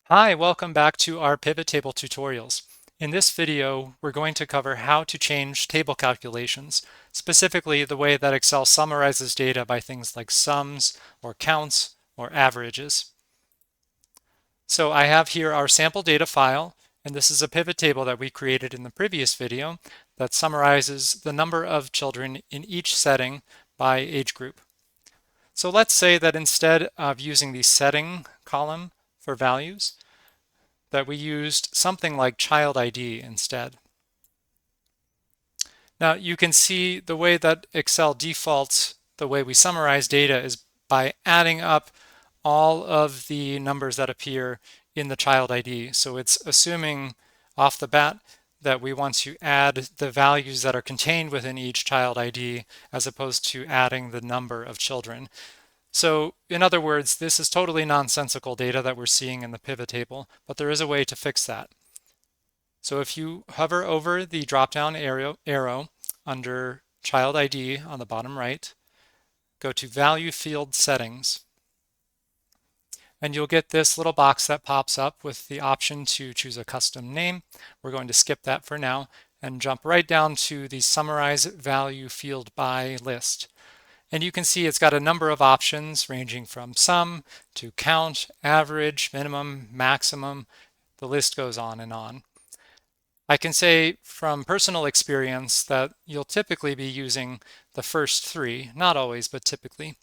Hi, welcome back to our pivot table tutorials. In this video, we're going to cover how to change table calculations, specifically the way that Excel summarizes data by things like sums or counts or averages. So I have here our sample data file, and this is a pivot table that we created in the previous video that summarizes the number of children in each setting by age group. So let's say that instead of using the setting column for values, that we used something like child ID instead. Now you can see the way that Excel defaults the way we summarize data is by adding up all of the numbers that appear in the child ID. So it's assuming off the bat that we want to add the values that are contained within each child ID as opposed to adding the number of children. So in other words, this is totally nonsensical data that we're seeing in the pivot table, but there is a way to fix that. So if you hover over the drop-down arrow under Child ID on the bottom right, go to Value Field Settings, and you'll get this little box that pops up with the option to choose a custom name. We're going to skip that for now and jump right down to the Summarize Value Field By list. And you can see it's got a number of options ranging from sum to count, average, minimum, maximum. The list goes on and on. I can say from personal experience that you'll typically be using the first three, not always, but typically.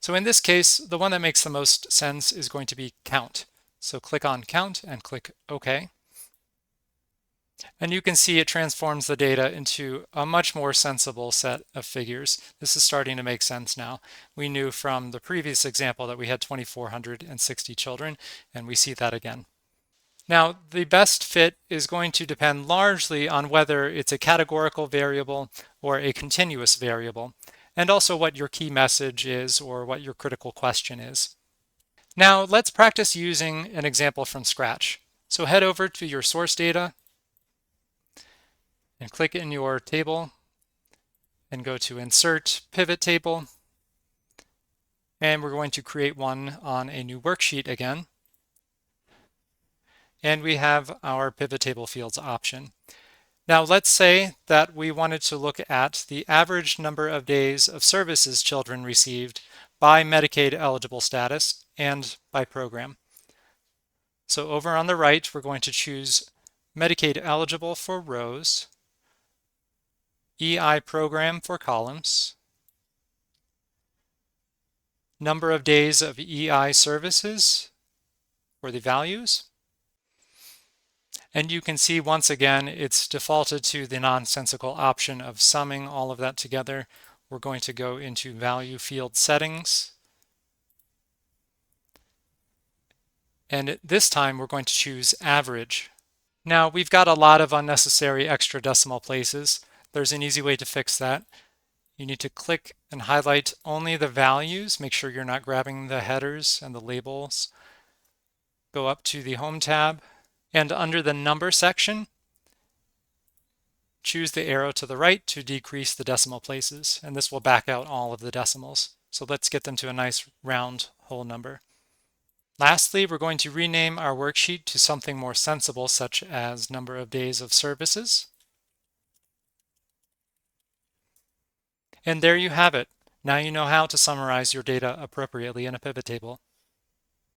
So in this case, the one that makes the most sense is going to be count. So click on count and click OK. And you can see it transforms the data into a much more sensible set of figures. This is starting to make sense now. We knew from the previous example that we had 2,460 children, and we see that again. Now, the best fit is going to depend largely on whether it's a categorical variable or a continuous variable, and also what your key message is or what your critical question is. Now, let's practice using an example from scratch. So head over to your source data and click in your table and go to Insert Pivot Table. And we're going to create one on a new worksheet again. And we have our pivot table fields option. Now let's say that we wanted to look at the average number of days of services children received by Medicaid eligible status and by program. So over on the right, we're going to choose Medicaid eligible for rows, EI program for columns, number of days of EI services for the values. And you can see once again, it's defaulted to the nonsensical option of summing all of that together. We're going to go into Value Field Settings. And this time we're going to choose Average. Now we've got a lot of unnecessary extra decimal places. There's an easy way to fix that. You need to click and highlight only the values. Make sure you're not grabbing the headers and the labels. Go up to the Home tab, and under the Number section, choose the arrow to the right to decrease the decimal places, and this will back out all of the decimals. So let's get them to a nice round whole number. Lastly, we're going to rename our worksheet to something more sensible, such as number of days of services. And there you have it. Now you know how to summarize your data appropriately in a pivot table.